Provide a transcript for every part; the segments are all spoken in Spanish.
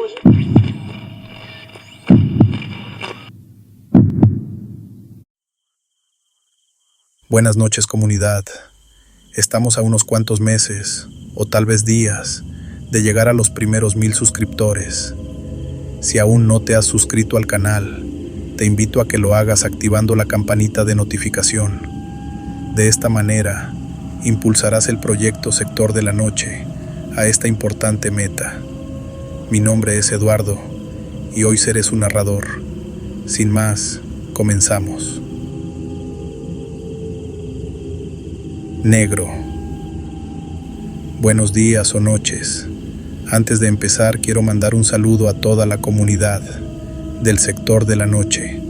Azul. Buenas noches, comunidad. Estamos a unos cuantos meses, o tal vez días, de llegar a los primeros 1000 suscriptores. Si aún no te has suscrito al canal, te invito a que lo hagas activando la campanita de notificación. De esta manera, impulsarás el proyecto Sector de la Noche a esta importante meta. Mi nombre es Eduardo y hoy seré su narrador. Sin más, comenzamos. Negro. Buenos días o noches. Antes de empezar, quiero mandar un saludo a toda la comunidad del Sector de la Noche.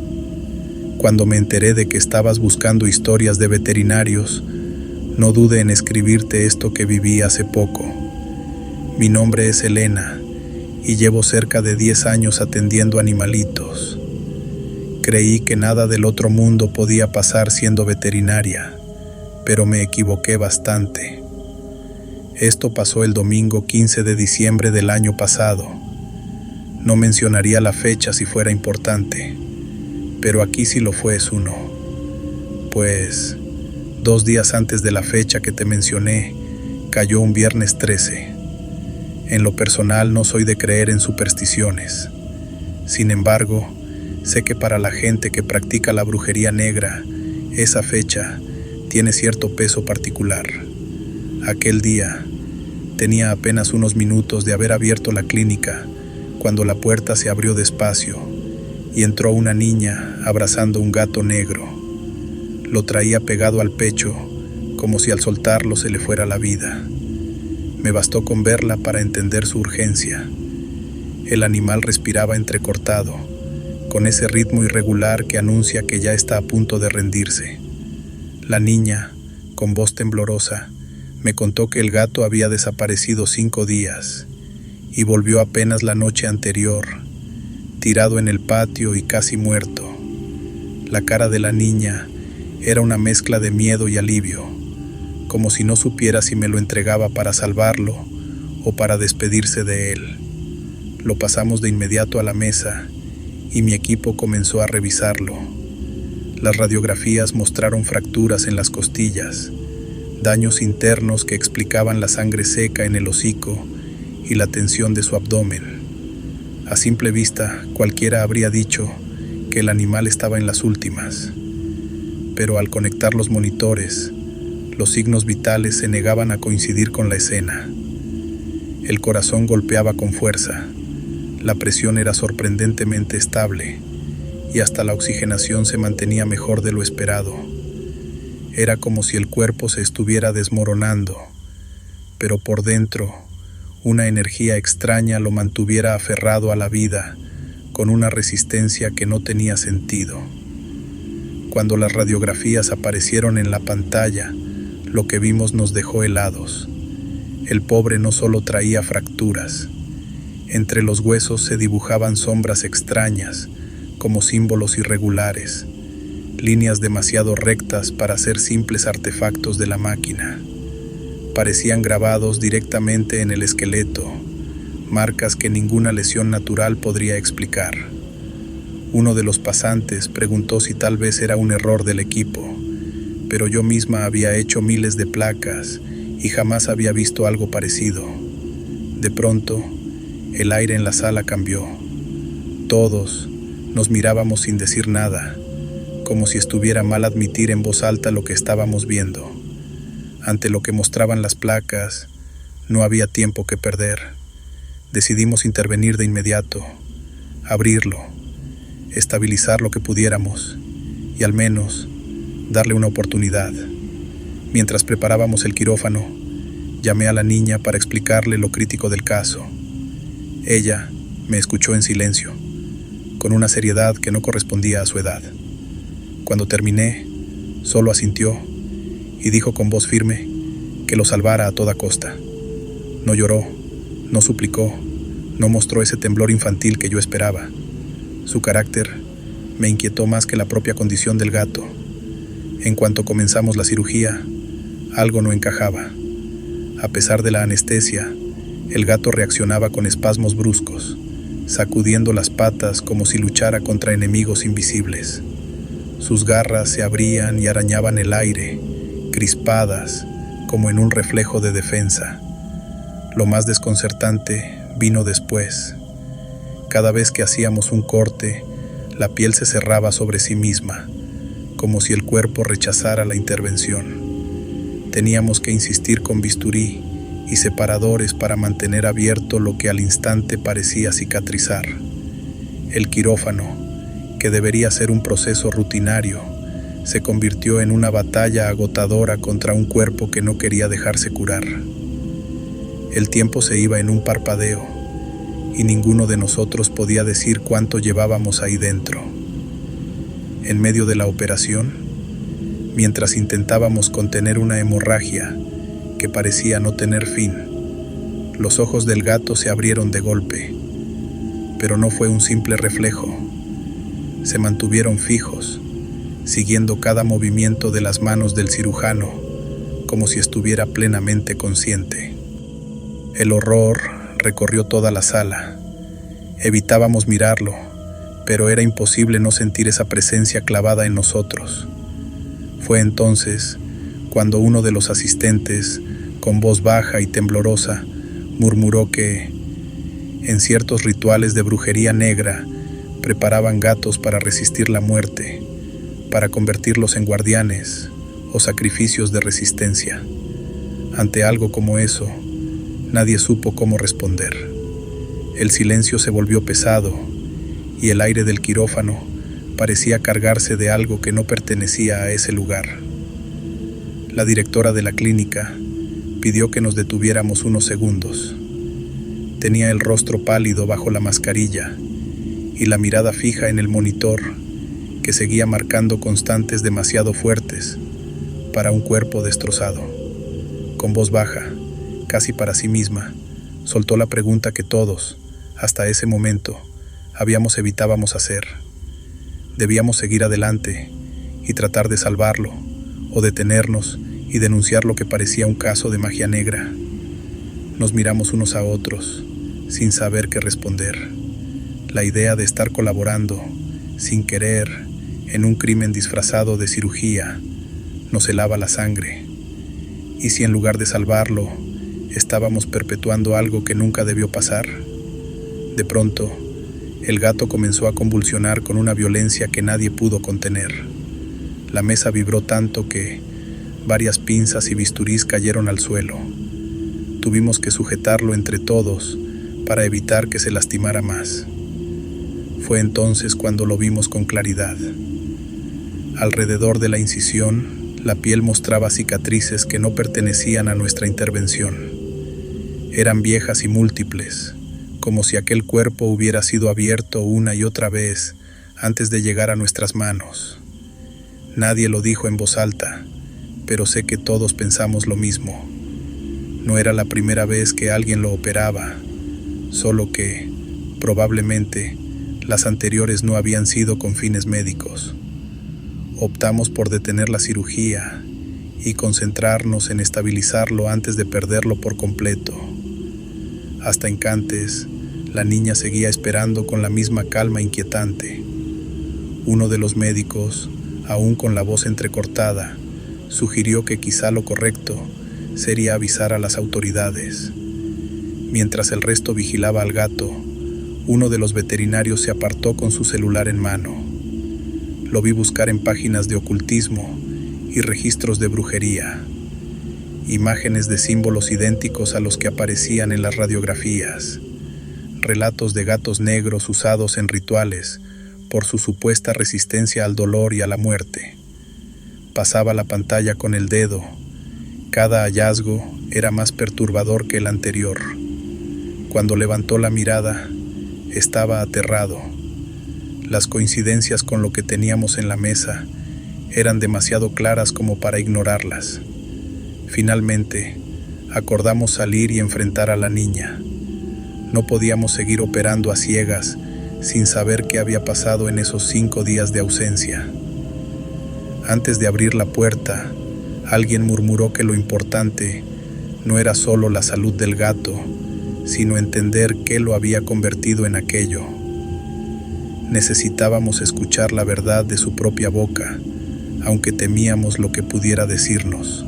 Cuando me enteré de que estabas buscando historias de veterinarios, no dude en escribirte esto que viví hace poco. Mi nombre es Elena y llevo cerca de 10 años atendiendo animalitos. Creí que nada del otro mundo podía pasar siendo veterinaria, pero me equivoqué bastante. Esto pasó el domingo 15 de diciembre del año pasado. No mencionaría la fecha si fuera importante, pero aquí sí lo fue es uno. Pues, 2 días antes de la fecha que te mencioné, cayó un viernes 13. En lo personal no soy de creer en supersticiones. Sin embargo, sé que para la gente que practica la brujería negra, esa fecha tiene cierto peso particular. Aquel día, tenía apenas unos minutos de haber abierto la clínica, cuando la puerta se abrió despacio y entró una niña abrazando un gato negro. Lo traía pegado al pecho, como si al soltarlo se le fuera la vida. Me bastó con verla para entender su urgencia. El animal respiraba entrecortado, con ese ritmo irregular que anuncia que ya está a punto de rendirse. La niña, con voz temblorosa, me contó que el gato había desaparecido 5 días y volvió apenas la noche anterior, tirado en el patio y casi muerto. La cara de la niña era una mezcla de miedo y alivio, como si no supiera si me lo entregaba para salvarlo o para despedirse de él. Lo pasamos de inmediato a la mesa y mi equipo comenzó a revisarlo. Las radiografías mostraron fracturas en las costillas, daños internos que explicaban la sangre seca en el hocico y la tensión de su abdomen. A simple vista, cualquiera habría dicho que el animal estaba en las últimas, pero al conectar los monitores, los signos vitales se negaban a coincidir con la escena. El corazón golpeaba con fuerza, la presión era sorprendentemente estable, y hasta la oxigenación se mantenía mejor de lo esperado. Era como si el cuerpo se estuviera desmoronando, pero por dentro, una energía extraña lo mantuviera aferrado a la vida, con una resistencia que no tenía sentido. Cuando las radiografías aparecieron en la pantalla, lo que vimos nos dejó helados. El pobre no solo traía fracturas. Entre los huesos se dibujaban sombras extrañas, como símbolos irregulares, líneas demasiado rectas para ser simples artefactos de la máquina. Parecían grabados directamente en el esqueleto, marcas que ninguna lesión natural podría explicar. Uno de los pasantes preguntó si tal vez era un error del equipo, pero yo misma había hecho miles de placas y jamás había visto algo parecido. De pronto, el aire en la sala cambió. Todos nos mirábamos sin decir nada, como si estuviera mal admitir en voz alta lo que estábamos viendo. Ante lo que mostraban las placas, no había tiempo que perder. Decidimos intervenir de inmediato, abrirlo, estabilizar lo que pudiéramos y al menos darle una oportunidad. Mientras preparábamos el quirófano, llamé a la niña para explicarle lo crítico del caso. Ella me escuchó en silencio, con una seriedad que no correspondía a su edad. Cuando terminé, solo asintió y dijo con voz firme que lo salvara a toda costa. No lloró, no suplicó, no mostró ese temblor infantil que yo esperaba. Su carácter me inquietó más que la propia condición del gato. En cuanto comenzamos la cirugía, algo no encajaba. A pesar de la anestesia, el gato reaccionaba con espasmos bruscos, sacudiendo las patas como si luchara contra enemigos invisibles. Sus garras se abrían y arañaban el aire, crispadas, como en un reflejo de defensa. Lo más desconcertante vino después. Cada vez que hacíamos un corte, la piel se cerraba sobre sí misma, como si el cuerpo rechazara la intervención. Teníamos que insistir con bisturí y separadores para mantener abierto lo que al instante parecía cicatrizar. El quirófano, que debería ser un proceso rutinario, se convirtió en una batalla agotadora contra un cuerpo que no quería dejarse curar. El tiempo se iba en un parpadeo, y ninguno de nosotros podía decir cuánto llevábamos ahí dentro. En medio de la operación, mientras intentábamos contener una hemorragia que parecía no tener fin, los ojos del gato se abrieron de golpe, pero no fue un simple reflejo. Se mantuvieron fijos, siguiendo cada movimiento de las manos del cirujano, como si estuviera plenamente consciente. El horror recorrió toda la sala. Evitábamos mirarlo, pero era imposible no sentir esa presencia clavada en nosotros. Fue entonces cuando uno de los asistentes, con voz baja y temblorosa, murmuró que, en ciertos rituales de brujería negra, preparaban gatos para resistir la muerte, para convertirlos en guardianes o sacrificios de resistencia. Ante algo como eso, nadie supo cómo responder. El silencio se volvió pesado y el aire del quirófano parecía cargarse de algo que no pertenecía a ese lugar. La directora de la clínica pidió que nos detuviéramos unos segundos. Tenía el rostro pálido bajo la mascarilla y la mirada fija en el monitor que seguía marcando constantes demasiado fuertes para un cuerpo destrozado. Con voz baja, casi para sí misma, soltó la pregunta que todos, hasta ese momento, evitábamos hacer. Debíamos seguir adelante y tratar de salvarlo, o detenernos y denunciar lo que parecía un caso de magia negra. Nos miramos unos a otros, sin saber qué responder. La idea de estar colaborando, sin querer, en un crimen disfrazado de cirugía, nos helaba la sangre. ¿Y si en lugar de salvarlo, estábamos perpetuando algo que nunca debió pasar? De pronto, el gato comenzó a convulsionar con una violencia que nadie pudo contener. La mesa vibró tanto que varias pinzas y bisturís cayeron al suelo. Tuvimos que sujetarlo entre todos para evitar que se lastimara más. Fue entonces cuando lo vimos con claridad. Alrededor de la incisión, la piel mostraba cicatrices que no pertenecían a nuestra intervención. Eran viejas y múltiples, como si aquel cuerpo hubiera sido abierto una y otra vez antes de llegar a nuestras manos. Nadie lo dijo en voz alta, pero sé que todos pensamos lo mismo. No era la primera vez que alguien lo operaba, solo que, probablemente, las anteriores no habían sido con fines médicos. Optamos por detener la cirugía y concentrarnos en estabilizarlo antes de perderlo por completo. Hasta instantes, la niña seguía esperando con la misma calma inquietante. Uno de los médicos, aún con la voz entrecortada, sugirió que quizá lo correcto sería avisar a las autoridades. Mientras el resto vigilaba al gato, uno de los veterinarios se apartó con su celular en mano. Lo vi buscar en páginas de ocultismo y registros de brujería, imágenes de símbolos idénticos a los que aparecían en las radiografías, relatos de gatos negros usados en rituales por su supuesta resistencia al dolor y a la muerte. Pasaba la pantalla con el dedo. Cada hallazgo era más perturbador que el anterior. Cuando levantó la mirada, estaba aterrado. Las coincidencias con lo que teníamos en la mesa eran demasiado claras como para ignorarlas. Finalmente, acordamos salir y enfrentar a la niña. No podíamos seguir operando a ciegas sin saber qué había pasado en esos 5 días de ausencia. Antes de abrir la puerta, alguien murmuró que lo importante no era solo la salud del gato, sino entender qué lo había convertido en aquello. Necesitábamos escuchar la verdad de su propia boca, aunque temíamos lo que pudiera decirnos.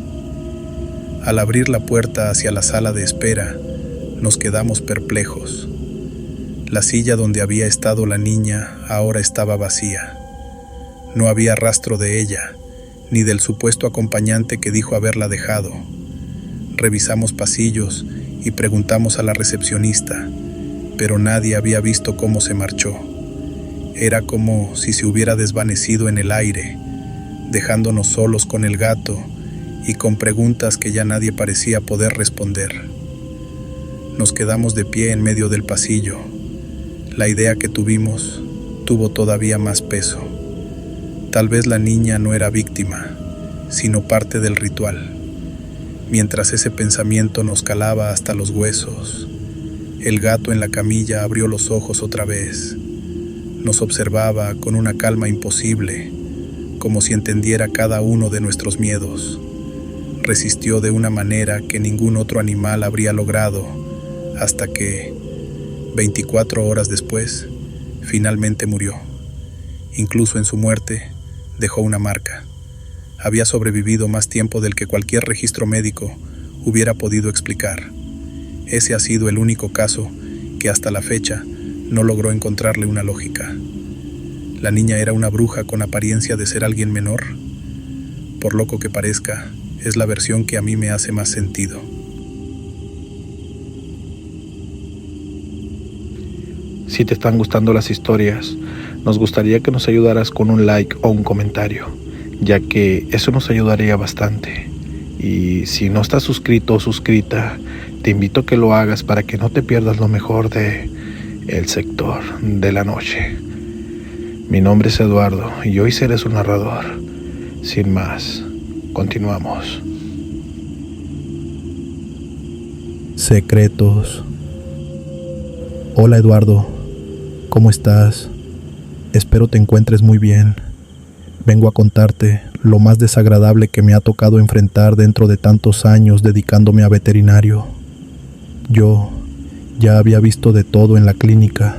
Al abrir la puerta hacia la sala de espera, nos quedamos perplejos. La silla donde había estado la niña ahora estaba vacía. No había rastro de ella, ni del supuesto acompañante que dijo haberla dejado. Revisamos pasillos y preguntamos a la recepcionista, pero nadie había visto cómo se marchó. Era como si se hubiera desvanecido en el aire, dejándonos solos con el gato y con preguntas que ya nadie parecía poder responder. Nos quedamos de pie en medio del pasillo. La idea que tuvimos tuvo todavía más peso. Tal vez la niña no era víctima, sino parte del ritual. Mientras ese pensamiento nos calaba hasta los huesos, el gato en la camilla abrió los ojos otra vez. Nos observaba con una calma imposible, como si entendiera cada uno de nuestros miedos. Resistió de una manera que ningún otro animal habría logrado, hasta que, 24 horas después, finalmente murió. Incluso en su muerte, dejó una marca. Había sobrevivido más tiempo del que cualquier registro médico hubiera podido explicar. Ese ha sido el único caso que hasta la fecha no logró encontrarle una lógica. ¿La niña era una bruja con apariencia de ser alguien menor? Por loco que parezca, es la versión que a mí me hace más sentido. Si te están gustando las historias, nos gustaría que nos ayudaras con un like o un comentario, ya que eso nos ayudaría bastante. Y si no estás suscrito o suscrita, te invito a que lo hagas para que no te pierdas lo mejor de El Sector de la Noche. Mi nombre es Eduardo y hoy seré su narrador. Sin más, continuamos. Secretos. Hola Eduardo, ¿cómo estás? Espero te encuentres muy bien. Vengo a contarte lo más desagradable que me ha tocado enfrentar dentro de tantos años dedicándome a veterinario. Yo ya había visto de todo en la clínica,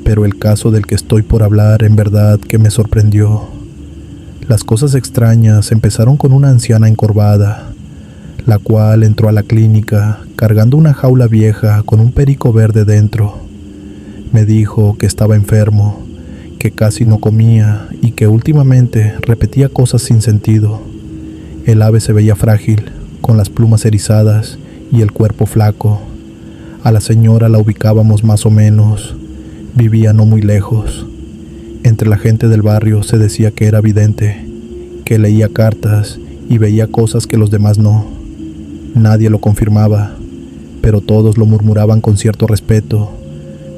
pero el caso del que estoy por hablar en verdad que me sorprendió. Las cosas extrañas empezaron con una anciana encorvada, la cual entró a la clínica cargando una jaula vieja con un perico verde dentro. Me dijo que estaba enfermo, que casi no comía y que últimamente repetía cosas sin sentido. El ave se veía frágil, con las plumas erizadas y el cuerpo flaco. A la señora la ubicábamos más o menos. Vivía no muy lejos. Entre la gente del barrio se decía que era vidente, que leía cartas y veía cosas que los demás no. Nadie lo confirmaba, pero todos lo murmuraban con cierto respeto,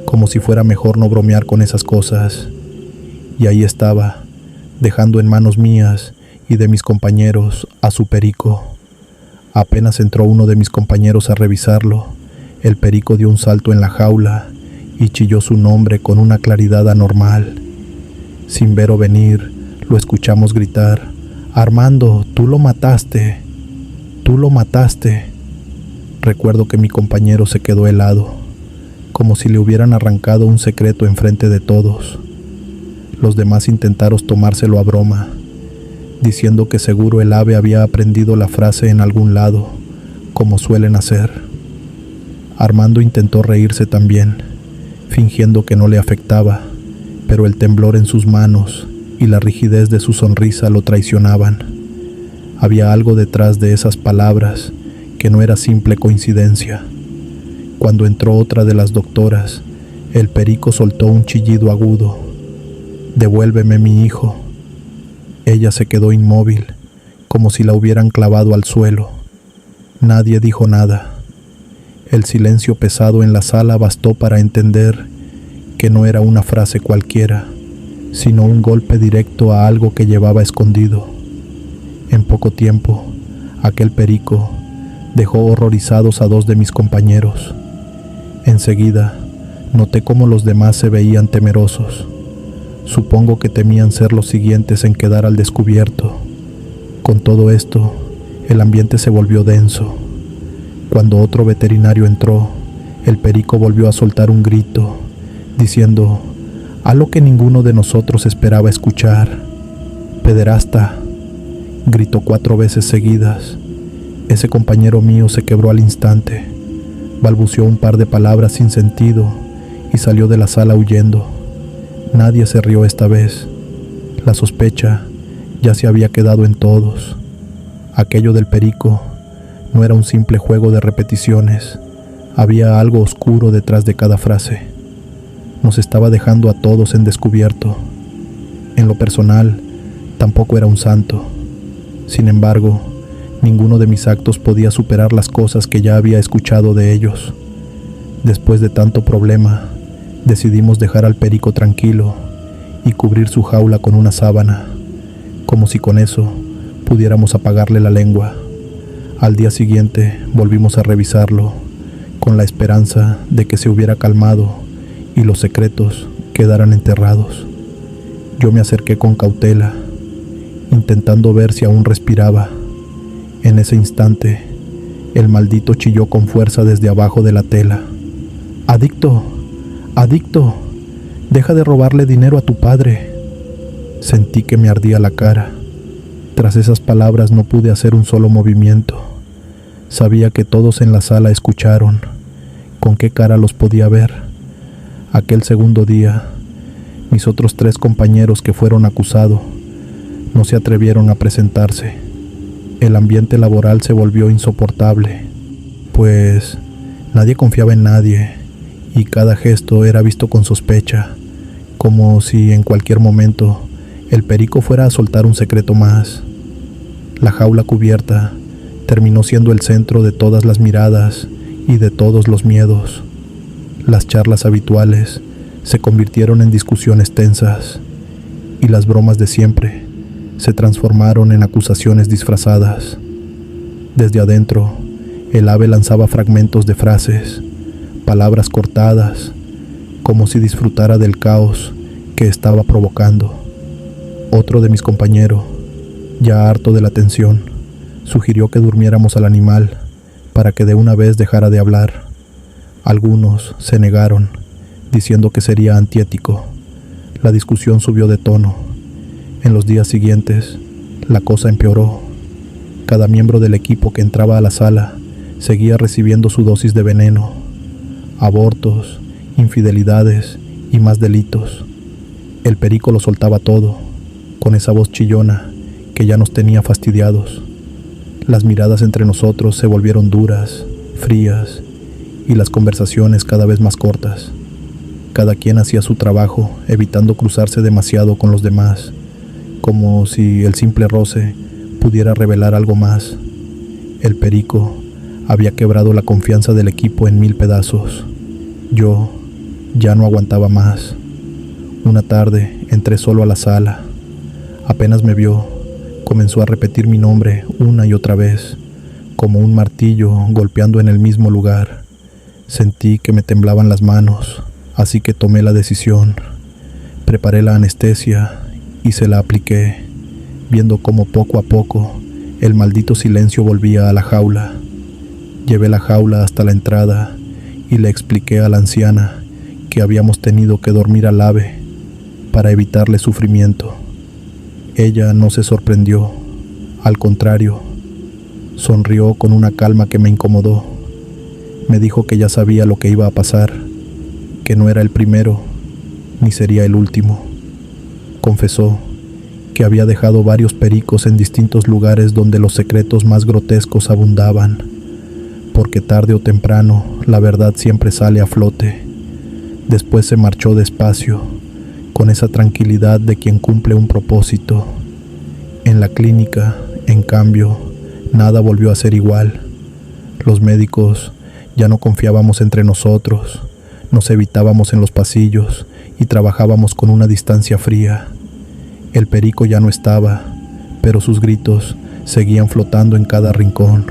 como si fuera mejor no bromear con esas cosas. Y ahí estaba, dejando en manos mías y de mis compañeros a su perico. Apenas entró uno de mis compañeros a revisarlo, el perico dio un salto en la jaula y chilló su nombre con una claridad anormal. Sin ver o venir, lo escuchamos gritar: «Armando, tú lo mataste, tú lo mataste». Recuerdo que mi compañero se quedó helado, como si le hubieran arrancado un secreto enfrente de todos. Los demás intentaron tomárselo a broma, diciendo que seguro el ave había aprendido la frase en algún lado, como suelen hacer. Armando intentó reírse también, fingiendo que no le afectaba, pero el temblor en sus manos y la rigidez de su sonrisa lo traicionaban. Había algo detrás de esas palabras que no era simple coincidencia. Cuando entró otra de las doctoras, el perico soltó un chillido agudo: «Devuélveme mi hijo». Ella se quedó inmóvil, como si la hubieran clavado al suelo. Nadie dijo nada. El silencio pesado en la sala bastó para entender que no era una frase cualquiera, sino un golpe directo a algo que llevaba escondido. En poco tiempo, aquel perico dejó horrorizados a 2 de mis compañeros. Enseguida, noté cómo los demás se veían temerosos. Supongo que temían ser los siguientes en quedar al descubierto. Con todo esto, el ambiente se volvió denso. Cuando otro veterinario entró, El perico volvió a soltar un grito, diciendo algo que ninguno de nosotros esperaba escuchar. «Pederasta», gritó 4 veces seguidas. Ese compañero mío se quebró al instante, balbuceó un par de palabras sin sentido y salió de la sala huyendo. Nadie se rió esta vez. La sospecha ya se había quedado en todos. Aquello del perico no era un simple juego de repeticiones. Había algo oscuro detrás de cada frase. Nos estaba dejando a todos en descubierto. En lo personal, tampoco era un santo. Sin embargo, ninguno de mis actos podía superar las cosas que ya había escuchado de ellos. Después de tanto problema, decidimos dejar al perico tranquilo y cubrir su jaula con una sábana, como si con eso pudiéramos apagarle la lengua. Al día siguiente volvimos a revisarlo, con la esperanza de que se hubiera calmado y los secretos quedaran enterrados. Yo me acerqué con cautela, intentando ver si aún respiraba. En ese instante, el maldito chilló con fuerza desde abajo de la tela. «¡Adicto! ¡Adicto! ¡Deja de robarle dinero a tu padre!». Sentí que me ardía la cara. Tras esas palabras no pude hacer un solo movimiento. Sabía que todos en la sala escucharon. ¿Con qué cara los podía ver? Aquel segundo día, mis otros 3 compañeros que fueron acusados no se atrevieron a presentarse. El ambiente laboral se volvió insoportable, pues nadie confiaba en nadie y cada gesto era visto con sospecha, como si en cualquier momento el perico fuera a soltar un secreto más. La jaula cubierta terminó siendo el centro de todas las miradas y de todos los miedos. Las charlas habituales se convirtieron en discusiones tensas y las bromas de siempre se transformaron en acusaciones disfrazadas. Desde adentro, el ave lanzaba fragmentos de frases, palabras cortadas, como si disfrutara del caos que estaba provocando. Otro de mis compañeros, ya harto de la tensión, sugirió que durmiéramos al animal para que de una vez dejara de hablar. Algunos se negaron, diciendo que sería antiético. La discusión subió de tono. En los días siguientes, la cosa empeoró. Cada miembro del equipo que entraba a la sala seguía recibiendo su dosis de veneno. Abortos, infidelidades y más delitos. El perico lo soltaba todo, con esa voz chillona que ya nos tenía fastidiados. Las miradas entre nosotros se volvieron duras, frías, y las conversaciones cada vez más cortas. Cada quien hacía su trabajo, evitando cruzarse demasiado con los demás, como si el simple roce pudiera revelar algo más. El perico había quebrado la confianza del equipo en 1000 pedazos. Yo ya no aguantaba más. Una tarde entré solo a la sala. Apenas me vio, comenzó a repetir mi nombre una y otra vez, como un martillo golpeando en el mismo lugar. Sentí que me temblaban las manos, así que tomé la decisión. Preparé la anestesia y se la apliqué, viendo cómo poco a poco el maldito silencio volvía a la jaula. Llevé la jaula hasta la entrada y le expliqué a la anciana que habíamos tenido que dormir al ave para evitarle sufrimiento. Ella no se sorprendió, al contrario, sonrió con una calma que me incomodó. Me dijo que ya sabía lo que iba a pasar, que no era el primero, ni sería el último. Confesó que había dejado varios pericos en distintos lugares donde los secretos más grotescos abundaban, porque tarde o temprano la verdad siempre sale a flote. Después se marchó despacio, con esa tranquilidad de quien cumple un propósito. En la clínica, en cambio, nada volvió a ser igual. Los médicos ya no confiábamos entre nosotros, nos evitábamos en los pasillos y trabajábamos con una distancia fría. El perico ya no estaba, pero sus gritos seguían flotando en cada rincón,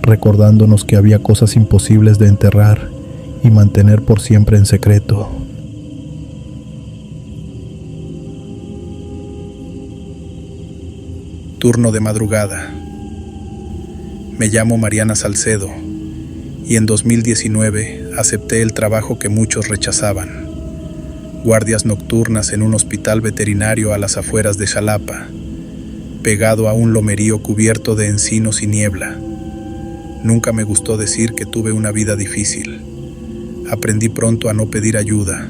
recordándonos que había cosas imposibles de enterrar y mantener por siempre en secreto. Turno de madrugada. Me llamo Mariana Salcedo y en 2019 acepté el trabajo que muchos rechazaban. Guardias nocturnas en un hospital veterinario a las afueras de Xalapa, pegado a un lomerío cubierto de encinos y niebla. Nunca me gustó decir que tuve una vida difícil. Aprendí pronto a no pedir ayuda,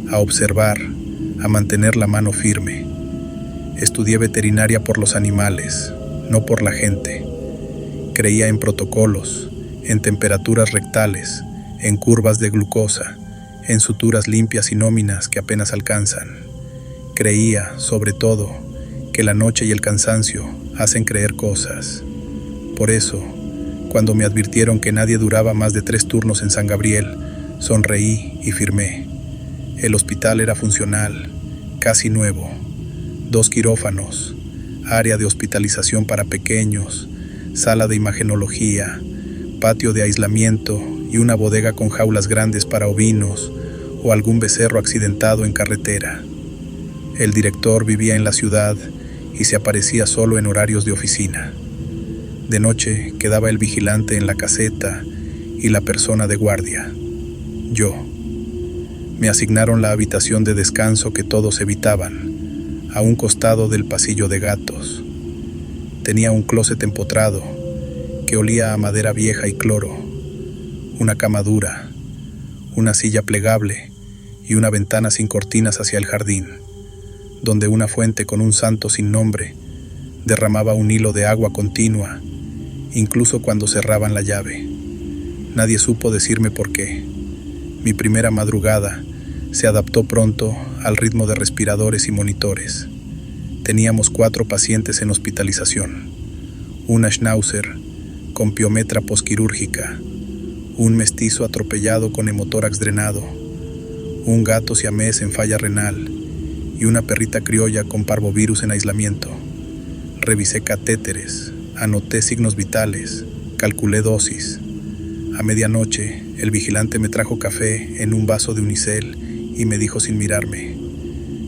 a observar, a mantener la mano firme. Estudié veterinaria por los animales, no por la gente. Creía en protocolos, en temperaturas rectales, en curvas de glucosa, en suturas limpias y nóminas que apenas alcanzan. Creía, sobre todo, que la noche y el cansancio hacen creer cosas. Por eso, cuando me advirtieron que nadie duraba más de 3 turnos en San Gabriel, sonreí y firmé. El hospital era funcional, casi nuevo. 2 quirófanos, área de hospitalización para pequeños, sala de imagenología, patio de aislamiento y una bodega con jaulas grandes para ovinos o algún becerro accidentado en carretera. El director vivía en la ciudad y se aparecía solo en horarios de oficina. De noche quedaba el vigilante en la caseta y la persona de guardia, yo. Me asignaron la habitación de descanso que todos evitaban, a un costado del pasillo de gatos. Tenía un closet empotrado que olía a madera vieja y cloro, una cama dura, una silla plegable y una ventana sin cortinas hacia el jardín, donde una fuente con un santo sin nombre derramaba un hilo de agua continua, incluso cuando cerraban la llave. Nadie supo decirme por qué. Mi primera madrugada se adaptó pronto al ritmo de respiradores y monitores. Teníamos 4 pacientes en hospitalización: una schnauzer con piometra posquirúrgica, un mestizo atropellado con hemotórax drenado, un gato siamés en falla renal y una perrita criolla con parvovirus en aislamiento. Revisé catéteres, anoté signos vitales, calculé dosis. A medianoche, el vigilante me trajo café en un vaso de unicel y me dijo sin mirarme: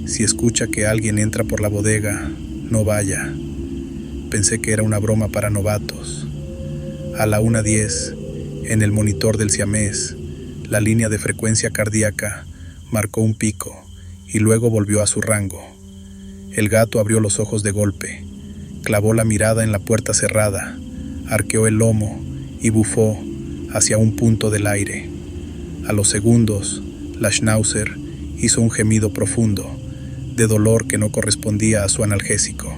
si escucha que alguien entra por la bodega, no vaya. Pensé que era una broma para novatos. A la 1:10, en el monitor del siamés, la línea de frecuencia cardíaca marcó un pico y luego volvió a su rango. El gato abrió los ojos de golpe, clavó la mirada en la puerta cerrada, arqueó el lomo y bufó hacia un punto del aire. A los segundos, la schnauzer hizo un gemido profundo, de dolor que no correspondía a su analgésico.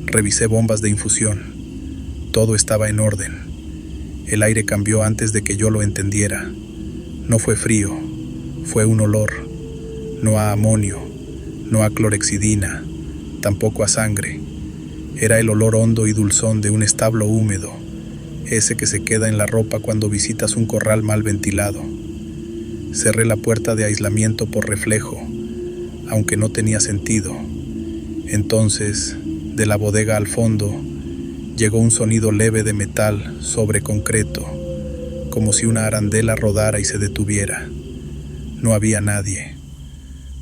Revisé bombas de infusión. Todo estaba en orden. El aire cambió antes de que yo lo entendiera. No fue frío, fue un olor. No a amonio, no a clorexidina, tampoco a sangre. Era el olor hondo y dulzón de un establo húmedo, ese que se queda en la ropa cuando visitas un corral mal ventilado. Cerré la puerta de aislamiento por reflejo, aunque no tenía sentido. Entonces, de la bodega al fondo, llegó un sonido leve de metal sobre concreto, como si una arandela rodara y se detuviera. No había nadie.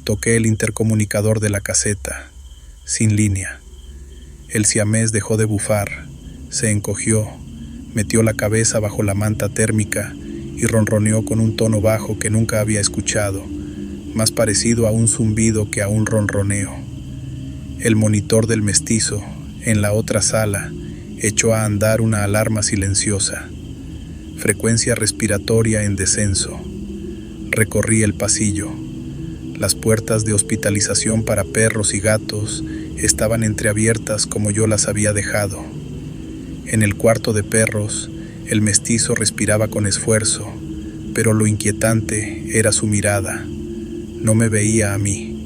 Toqué el intercomunicador de la caseta, sin línea. El siamés dejó de bufar, se encogió, metió la cabeza bajo la manta térmica y ronroneó con un tono bajo que nunca había escuchado, más parecido a un zumbido que a un ronroneo. El monitor del mestizo, en la otra sala, echó a andar una alarma silenciosa. Frecuencia respiratoria en descenso. Recorrí el pasillo. Las puertas de hospitalización para perros y gatos estaban entreabiertas como yo las había dejado. En el cuarto de perros, el mestizo respiraba con esfuerzo, pero lo inquietante era su mirada. No me veía a mí.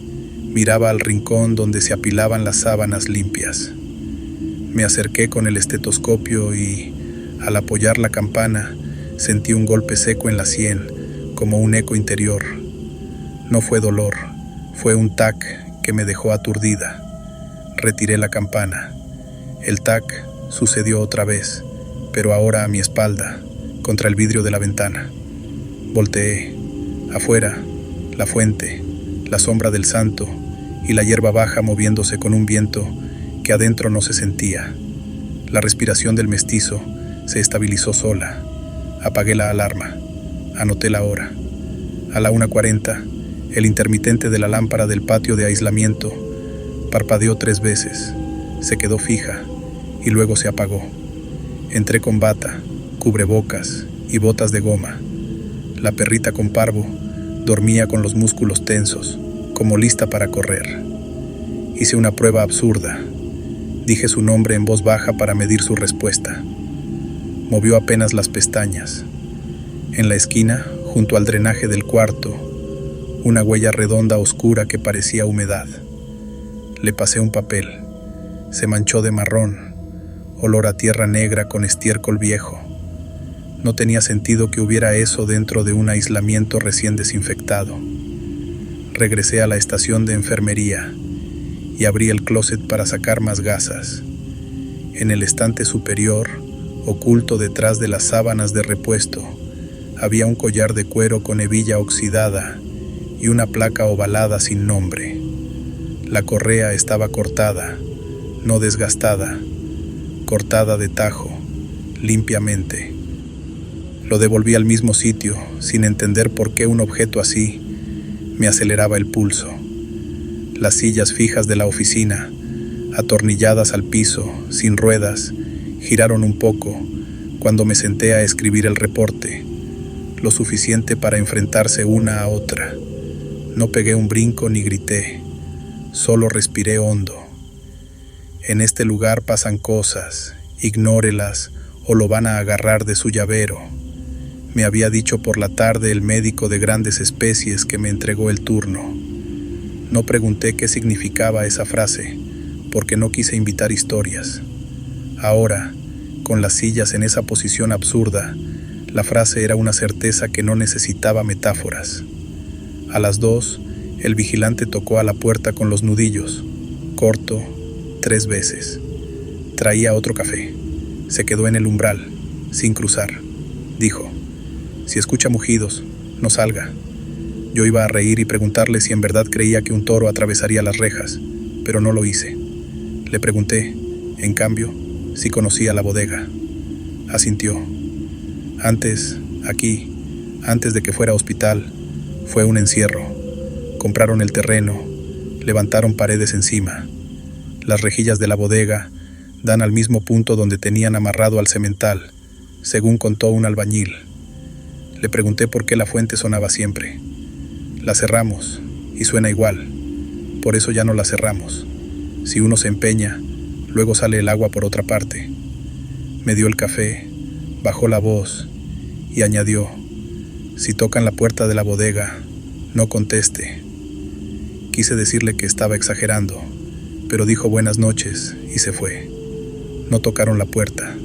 Miraba al rincón donde se apilaban las sábanas limpias. Me acerqué con el estetoscopio y, al apoyar la campana, sentí un golpe seco en la sien, como un eco interior. No fue dolor, fue un tac que me dejó aturdida. Retiré la campana. El tac sucedió otra vez, pero ahora a mi espalda, contra el vidrio de la ventana. Volteé. Afuera, la fuente, la sombra del santo y la hierba baja moviéndose con un viento que adentro no se sentía. La respiración del mestizo se estabilizó sola. Apagué la alarma. Anoté la hora. A la 1:40, el intermitente de la lámpara del patio de aislamiento parpadeó 3 veces, se quedó fija y luego se apagó. Entré con bata, cubrebocas y botas de goma. La perrita con parvo dormía con los músculos tensos, como lista para correr. Hice una prueba absurda. Dije su nombre en voz baja para medir su respuesta. Movió apenas las pestañas. En la esquina, junto al drenaje del cuarto, una huella redonda oscura que parecía humedad. Le pasé un papel. Se manchó de marrón, olor a tierra negra con estiércol viejo. No tenía sentido que hubiera eso dentro de un aislamiento recién desinfectado. Regresé a la estación de enfermería y abrí el closet para sacar más gasas. En el estante superior, oculto detrás de las sábanas de repuesto, había un collar de cuero con hebilla oxidada y una placa ovalada sin nombre. La correa estaba cortada, no desgastada, cortada de tajo, limpiamente. Lo devolví al mismo sitio, sin entender por qué un objeto así me aceleraba el pulso. Las sillas fijas de la oficina, atornilladas al piso, sin ruedas, giraron un poco cuando me senté a escribir el reporte, lo suficiente para enfrentarse una a otra. No pegué un brinco ni grité, solo respiré hondo. En este lugar pasan cosas, ignórelas o lo van a agarrar de su llavero. Me había dicho por la tarde el médico de grandes especies que me entregó el turno. No pregunté qué significaba esa frase, porque no quise invitar historias. Ahora, con las sillas en esa posición absurda, la frase era una certeza que no necesitaba metáforas. A las 2, el vigilante tocó a la puerta con los nudillos, corto, 3 veces. Traía otro café. Se quedó en el umbral, sin cruzar. Dijo: «Si escucha mugidos, no salga». Yo iba a reír y preguntarle si en verdad creía que un toro atravesaría las rejas, pero no lo hice. Le pregunté, en cambio, si conocía la bodega. Asintió. Antes, aquí, antes de que fuera hospital, fue un encierro. Compraron el terreno, levantaron paredes encima. Las rejillas de la bodega dan al mismo punto donde tenían amarrado al cemental, según contó un albañil. Le pregunté por qué la fuente sonaba siempre. La cerramos y suena igual. Por eso ya no la cerramos. Si uno se empeña, luego sale el agua por otra parte. Me dio el café, bajó la voz y añadió: «Si tocan la puerta de la bodega, no conteste». Quise decirle que estaba exagerando, pero dijo buenas noches y se fue. No tocaron la puerta.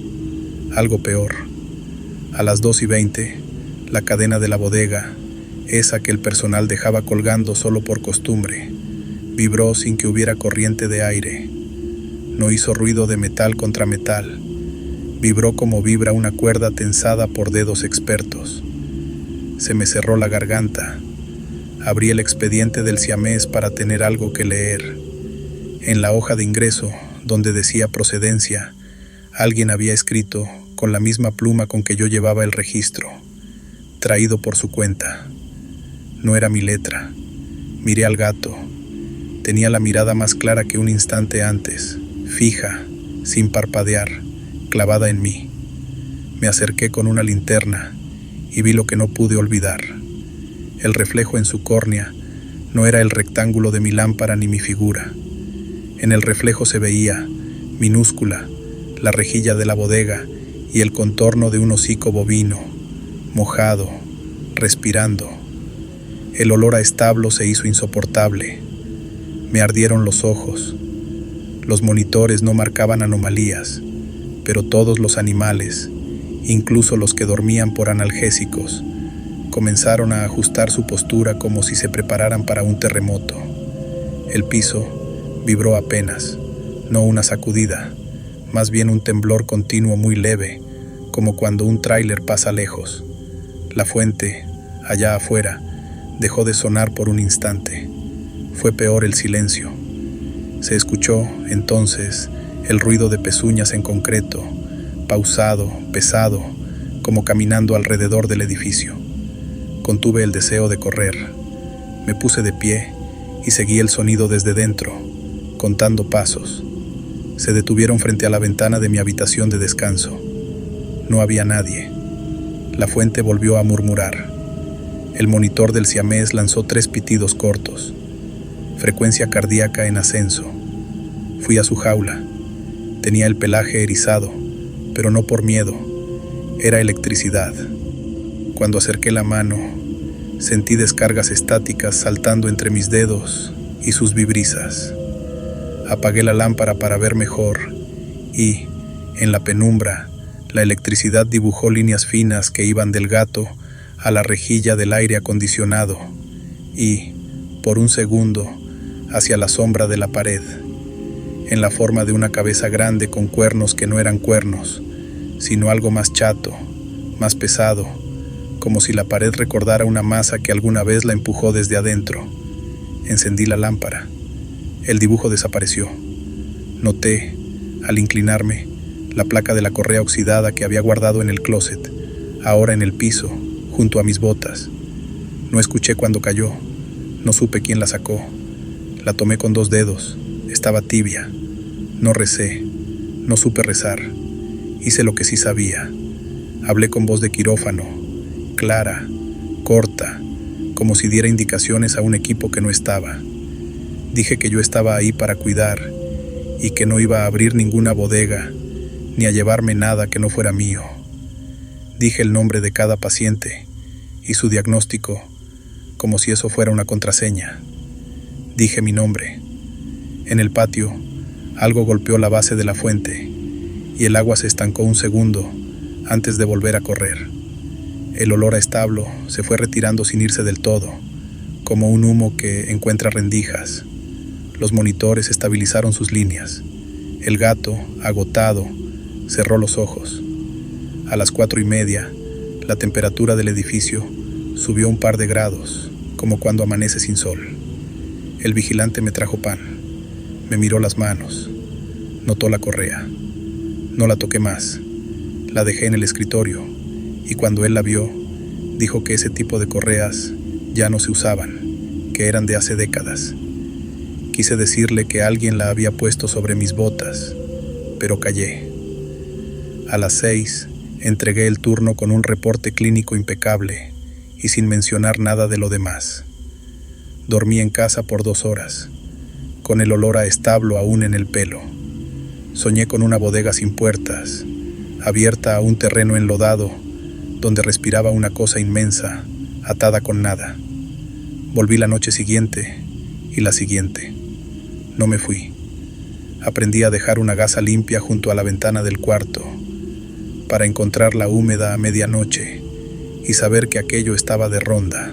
Algo peor. A las 2:20, la cadena de la bodega, esa que el personal dejaba colgando solo por costumbre, vibró sin que hubiera corriente de aire. No hizo ruido de metal contra metal. Vibró como vibra una cuerda tensada por dedos expertos. Se me cerró la garganta. Abrí el expediente del siamés para tener algo que leer. En la hoja de ingreso, donde decía procedencia, alguien había escrito, con la misma pluma con que yo llevaba el registro: «Traído por su cuenta». No era mi letra. Miré al gato. Tenía la mirada más clara que un instante antes, fija, sin parpadear, clavada en mí. Me acerqué con una linterna y vi lo que no pude olvidar. El reflejo en su córnea no era el rectángulo de mi lámpara ni mi figura. En el reflejo se veía, minúscula, la rejilla de la bodega y el contorno de un hocico bovino, mojado, respirando. El olor a establo se hizo insoportable. Me ardieron los ojos. Los monitores no marcaban anomalías, pero todos los animales, incluso los que dormían por analgésicos, comenzaron a ajustar su postura como si se prepararan para un terremoto. El piso vibró apenas, no una sacudida, más bien un temblor continuo muy leve, como cuando un tráiler pasa lejos. La fuente, allá afuera, dejó de sonar por un instante. Fue peor el silencio. Se escuchó, entonces, el ruido de pezuñas en concreto, pausado, pesado, como caminando alrededor del edificio. Contuve el deseo de correr. Me puse de pie y seguí el sonido desde dentro, contando pasos. Se detuvieron frente a la ventana de mi habitación de descanso. No había nadie. La fuente volvió a murmurar. El monitor del siamés lanzó 3 pitidos cortos. Frecuencia cardíaca en ascenso. Fui a su jaula. Tenía el pelaje erizado, pero no por miedo. Era electricidad. Cuando acerqué la mano, sentí descargas estáticas saltando entre mis dedos y sus vibrisas. Apagué la lámpara para ver mejor y, en la penumbra, la electricidad dibujó líneas finas que iban del gato a la rejilla del aire acondicionado y, por un segundo, hacia la sombra de la pared, en la forma de una cabeza grande con cuernos que no eran cuernos, sino algo más chato, más pesado, como si la pared recordara una masa que alguna vez la empujó desde adentro. Encendí la lámpara. El dibujo desapareció. Noté, al inclinarme, la placa de la correa oxidada que había guardado en el closet, ahora en el piso, junto a mis botas. No escuché cuando cayó, no supe quién la sacó. La tomé con 2 dedos, estaba tibia. No recé, no supe rezar. Hice lo que sí sabía. Hablé con voz de quirófano, clara, corta, como si diera indicaciones a un equipo que no estaba. Dije que yo estaba ahí para cuidar y que no iba a abrir ninguna bodega ni a llevarme nada que no fuera mío. Dije el nombre de cada paciente y su diagnóstico como si eso fuera una contraseña. Dije mi nombre. En el patio, algo golpeó la base de la fuente y el agua se estancó un segundo antes de volver a correr. El olor a establo se fue retirando sin irse del todo, como un humo que encuentra rendijas. Los monitores estabilizaron sus líneas. El gato, agotado, cerró los ojos. A las 4:30, la temperatura del edificio subió un par de grados, como cuando amanece sin sol. El vigilante me trajo pan. Me miró las manos. Notó la correa. No la toqué más. La dejé en el escritorio, y cuando él la vio, dijo que ese tipo de correas ya no se usaban, que eran de hace décadas. Quise decirle que alguien la había puesto sobre mis botas, pero callé. A las 6, entregué el turno con un reporte clínico impecable y sin mencionar nada de lo demás. Dormí en casa por 2 horas, con el olor a establo aún en el pelo. Soñé con una bodega sin puertas, abierta a un terreno enlodado, donde respiraba una cosa inmensa, atada con nada. Volví la noche siguiente y la siguiente. No me fui. Aprendí a dejar una gasa limpia junto a la ventana del cuarto, para encontrarla húmeda a medianoche y saber que aquello estaba de ronda.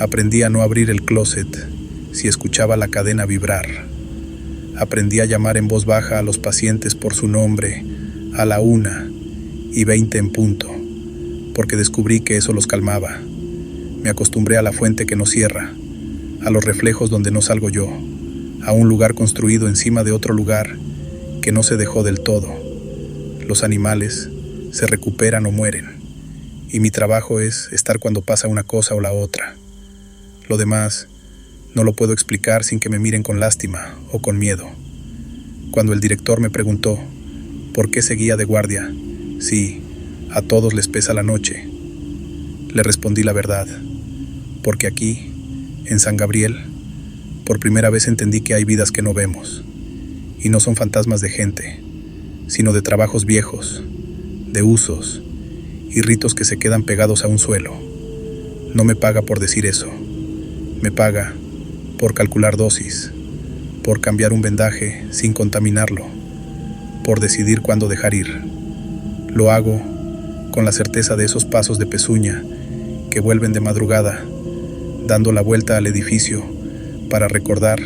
Aprendí a no abrir el closet si escuchaba la cadena vibrar. Aprendí a llamar en voz baja a los pacientes por su nombre a la 1:20 en punto, porque descubrí que eso los calmaba. Me acostumbré a la fuente que no cierra, a los reflejos donde no salgo yo, a un lugar construido encima de otro lugar que no se dejó del todo. Los animales se recuperan o mueren, y mi trabajo es estar cuando pasa una cosa o la otra. Lo demás no lo puedo explicar sin que me miren con lástima o con miedo. Cuando el director me preguntó por qué seguía de guardia, si a todos les pesa la noche, le respondí la verdad, porque aquí, en San Gabriel, por primera vez entendí que hay vidas que no vemos, y no son fantasmas de gente, sino de trabajos viejos, de usos y ritos que se quedan pegados a un suelo. No me paga por decir eso, me paga por calcular dosis, por cambiar un vendaje sin contaminarlo, por decidir cuándo dejar ir. Lo hago con la certeza de esos pasos de pezuña que vuelven de madrugada, dando la vuelta al edificio para recordar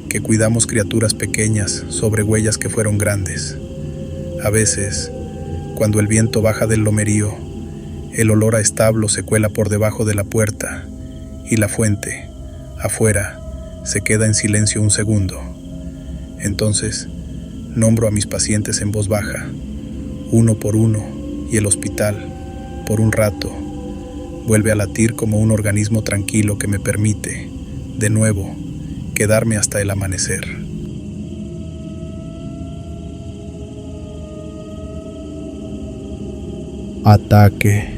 que cuidamos criaturas pequeñas sobre huellas que fueron grandes. A veces, cuando el viento baja del lomerío, el olor a establo se cuela por debajo de la puerta y la fuente, afuera, se queda en silencio un segundo. Entonces, nombro a mis pacientes en voz baja, uno por uno y el hospital, por un rato, vuelve a latir como un organismo tranquilo que me permite, de nuevo, quedarme hasta el amanecer. Ataque.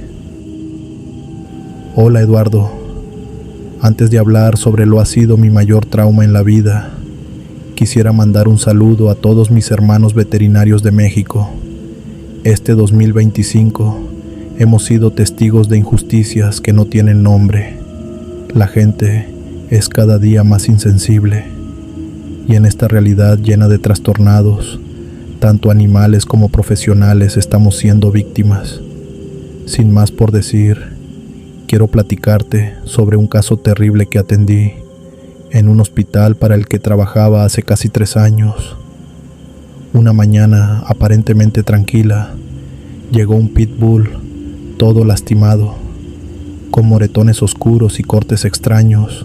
Hola Eduardo. Antes de hablar sobre lo ha sido mi mayor trauma en la vida, quisiera mandar un saludo a todos mis hermanos veterinarios de México. Este 2025 hemos sido testigos de injusticias que no tienen nombre. La gente es cada día más insensible y en esta realidad llena de trastornados, tanto animales como profesionales estamos siendo víctimas. Sin más por decir, quiero platicarte sobre un caso terrible que atendí en un hospital para el que trabajaba hace casi 3 años. Una mañana aparentemente tranquila, llegó un pitbull todo lastimado, con moretones oscuros y cortes extraños,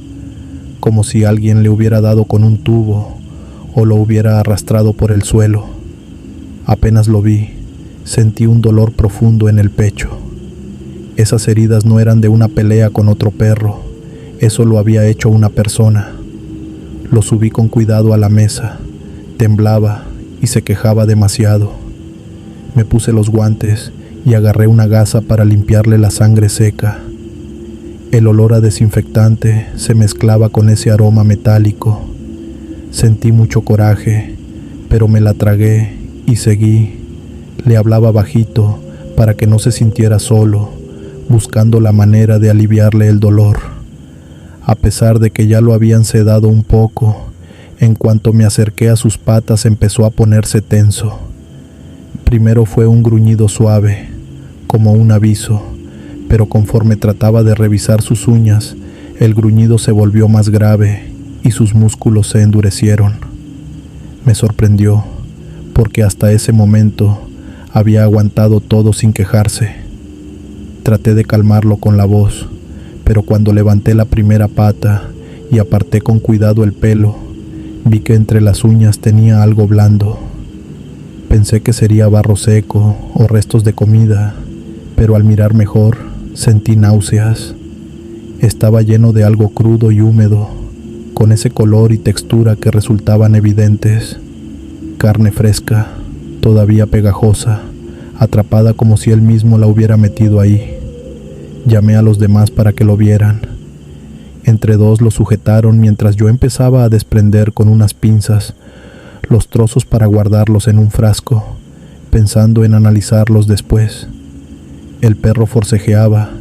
como si alguien le hubiera dado con un tubo o lo hubiera arrastrado por el suelo. Apenas lo vi, sentí un dolor profundo en el pecho. Esas heridas no eran de una pelea con otro perro, eso lo había hecho una persona. Lo subí con cuidado a la mesa, temblaba y se quejaba demasiado. Me puse los guantes y agarré una gasa para limpiarle la sangre seca. El olor a desinfectante se mezclaba con ese aroma metálico. Sentí mucho coraje, pero me la tragué y seguí. Le hablaba bajito para que no se sintiera solo, buscando la manera de aliviarle el dolor. A pesar de que ya lo habían sedado un poco, en cuanto me acerqué a sus patas empezó a ponerse tenso. Primero fue un gruñido suave, como un aviso, pero conforme trataba de revisar sus uñas, el gruñido se volvió más grave y sus músculos se endurecieron. Me sorprendió, porque hasta ese momento había aguantado todo sin quejarse. Traté de calmarlo con la voz, pero cuando levanté la primera pata y aparté con cuidado el pelo, vi que entre las uñas tenía algo blando. Pensé que sería barro seco o restos de comida, pero al mirar mejor, sentí náuseas. Estaba lleno de algo crudo y húmedo, con ese color y textura que resultaban evidentes. Carne fresca, todavía pegajosa, atrapada como si él mismo la hubiera metido ahí. Llamé a los demás para que lo vieran. Entre dos lo sujetaron mientras yo empezaba a desprender con unas pinzas los trozos para guardarlos en un frasco, pensando en analizarlos después. El perro forcejeaba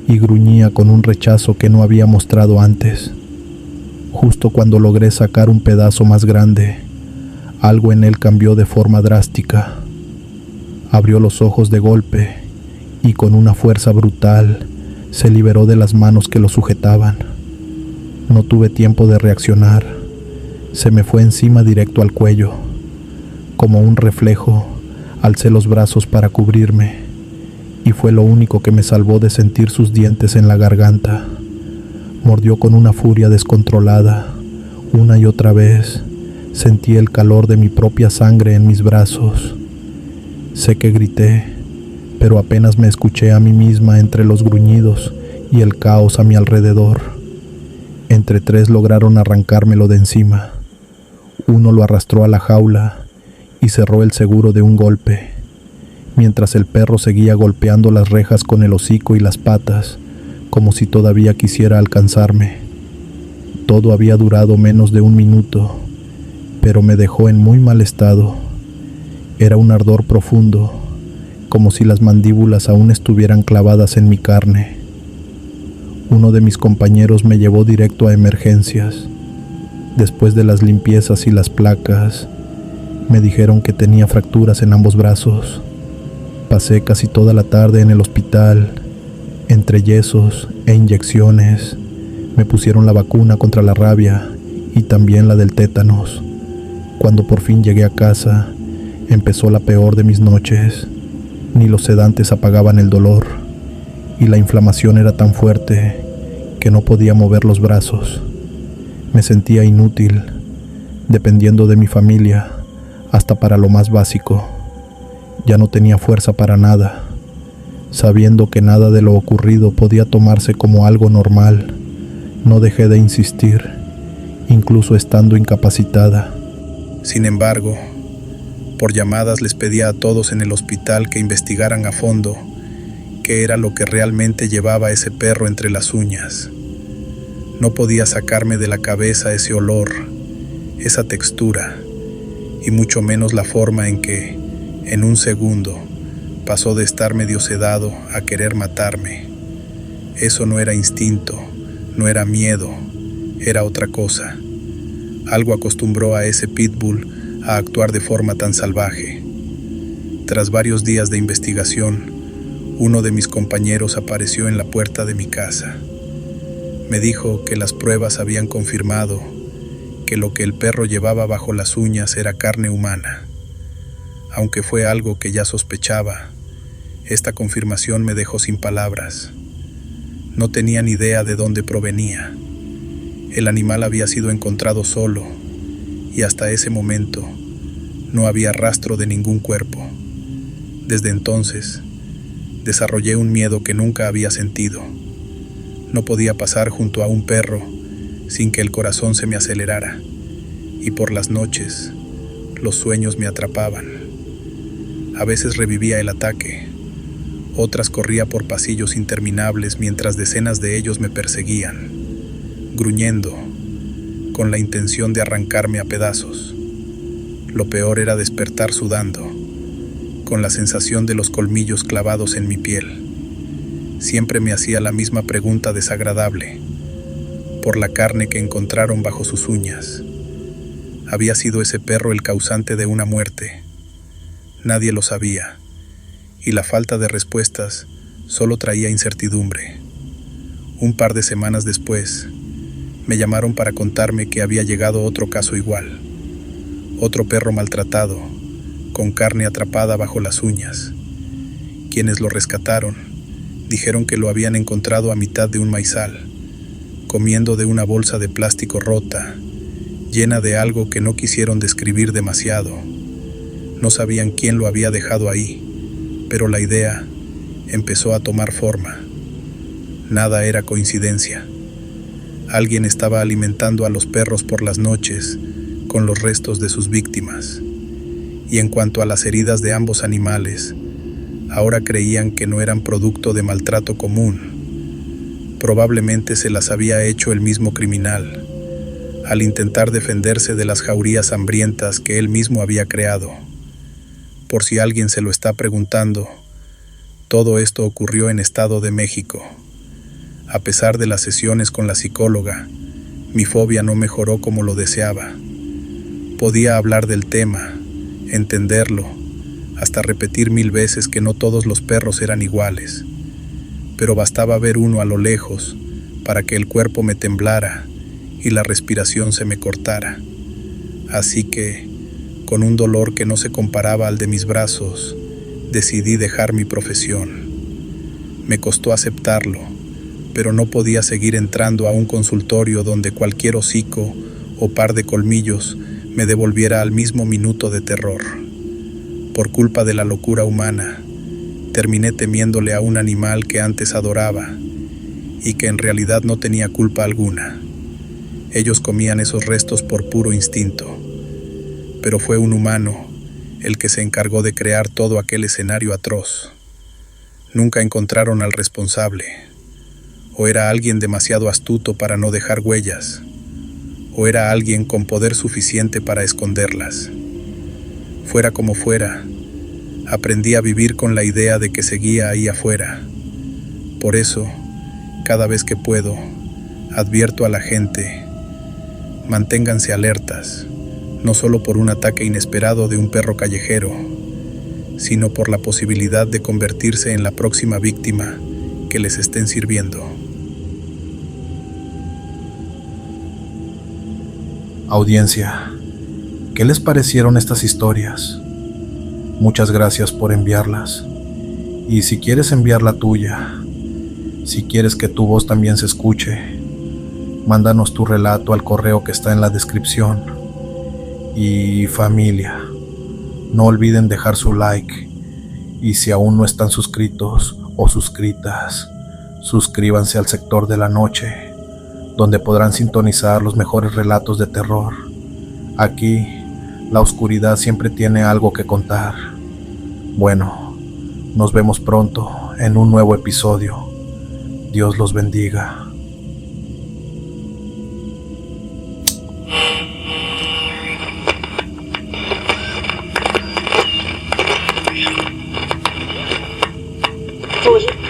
y gruñía con un rechazo que no había mostrado antes. Justo cuando logré sacar un pedazo más grande, algo en él cambió de forma drástica. Abrió los ojos de golpe y con una fuerza brutal se liberó de las manos que lo sujetaban. No tuve tiempo de reaccionar. Se me fue encima directo al cuello. Como un reflejo, alcé los brazos para cubrirme, y fue lo único que me salvó de sentir sus dientes en la garganta. Mordió con una furia descontrolada. Una y otra vez sentí el calor de mi propia sangre en mis brazos. Sé que grité, pero apenas me escuché a mí misma entre los gruñidos y el caos a mi alrededor. Entre 3 lograron arrancármelo de encima. Uno lo arrastró a la jaula y cerró el seguro de un golpe, mientras el perro seguía golpeando las rejas con el hocico y las patas, como si todavía quisiera alcanzarme. Todo había durado menos de 1 minuto, pero me dejó en muy mal estado. Era un ardor profundo, como si las mandíbulas aún estuvieran clavadas en mi carne. Uno de mis compañeros me llevó directo a emergencias. Después de las limpiezas y las placas, me dijeron que tenía fracturas en ambos brazos. Pasé casi toda la tarde en el hospital, entre yesos e inyecciones. Me pusieron la vacuna contra la rabia y también la del tétanos. Cuando por fin llegué a casa, empezó la peor de mis noches. Ni los sedantes apagaban el dolor, y la inflamación era tan fuerte que no podía mover los brazos. Me sentía inútil, dependiendo de mi familia, hasta para lo más básico. Ya no tenía fuerza para nada. Sabiendo que nada de lo ocurrido podía tomarse como algo normal, no dejé de insistir, incluso estando incapacitada. Sin embargo, por llamadas les pedía a todos en el hospital que investigaran a fondo qué era lo que realmente llevaba a ese perro entre las uñas. No podía sacarme de la cabeza ese olor, esa textura, y mucho menos la forma en que, en un segundo, pasó de estar medio sedado a querer matarme. Eso no era instinto, no era miedo, era otra cosa. Algo acostumbró a ese pitbull a actuar de forma tan salvaje. Tras varios días de investigación, uno de mis compañeros apareció en la puerta de mi casa. Me dijo que las pruebas habían confirmado que lo que el perro llevaba bajo las uñas era carne humana. Aunque fue algo que ya sospechaba, esta confirmación me dejó sin palabras. No tenía ni idea de dónde provenía. El animal había sido encontrado solo, y hasta ese momento no había rastro de ningún cuerpo. Desde entonces, desarrollé un miedo que nunca había sentido. No podía pasar junto a un perro sin que el corazón se me acelerara, y por las noches los sueños me atrapaban. A veces revivía el ataque, otras corría por pasillos interminables mientras decenas de ellos me perseguían, gruñendo, con la intención de arrancarme a pedazos. Lo peor era despertar sudando, con la sensación de los colmillos clavados en mi piel. Siempre me hacía la misma pregunta desagradable, por la carne que encontraron bajo sus uñas. ¿Había sido ese perro el causante de una muerte? Nadie lo sabía, y la falta de respuestas solo traía incertidumbre. Un par de semanas después, me llamaron para contarme que había llegado otro caso igual. Otro perro maltratado, con carne atrapada bajo las uñas. Quienes lo rescataron dijeron que lo habían encontrado a mitad de un maizal, comiendo de una bolsa de plástico rota, llena de algo que no quisieron describir demasiado. No sabían quién lo había dejado ahí, pero la idea empezó a tomar forma. Nada era coincidencia. Alguien estaba alimentando a los perros por las noches con los restos de sus víctimas. Y en cuanto a las heridas de ambos animales, ahora creían que no eran producto de maltrato común. Probablemente se las había hecho el mismo criminal, al intentar defenderse de las jaurías hambrientas que él mismo había creado. Por si alguien se lo está preguntando, todo esto ocurrió en Estado de México. A pesar de las sesiones con la psicóloga, mi fobia no mejoró como lo deseaba. Podía hablar del tema, entenderlo, hasta repetir 1000 veces que no todos los perros eran iguales, pero bastaba ver uno a lo lejos para que el cuerpo me temblara y la respiración se me cortara. Así que, con un dolor que no se comparaba al de mis brazos, decidí dejar mi profesión. Me costó aceptarlo, pero no podía seguir entrando a un consultorio donde cualquier hocico o par de colmillos me devolviera al mismo minuto de terror. Por culpa de la locura humana, terminé temiéndole a un animal que antes adoraba y que en realidad no tenía culpa alguna. Ellos comían esos restos por puro instinto, pero fue un humano el que se encargó de crear todo aquel escenario atroz. Nunca encontraron al responsable, o era alguien demasiado astuto para no dejar huellas, o era alguien con poder suficiente para esconderlas. Fuera como fuera, aprendí a vivir con la idea de que seguía ahí afuera. Por eso, cada vez que puedo, advierto a la gente: manténganse alertas, no solo por un ataque inesperado de un perro callejero, sino por la posibilidad de convertirse en la próxima víctima que les estén sirviendo. Audiencia, ¿qué les parecieron estas historias? Muchas gracias por enviarlas. Y si quieres enviar la tuya, si quieres que tu voz también se escuche, mándanos tu relato al correo que está en la descripción. Y familia, no olviden dejar su like, y si aún no están suscritos, o suscritas, suscríbanse al Sector de la Noche, donde podrán sintonizar los mejores relatos de terror. Aquí, la oscuridad siempre tiene algo que contar. Bueno, nos vemos pronto en un nuevo episodio. Dios los bendiga. Oye.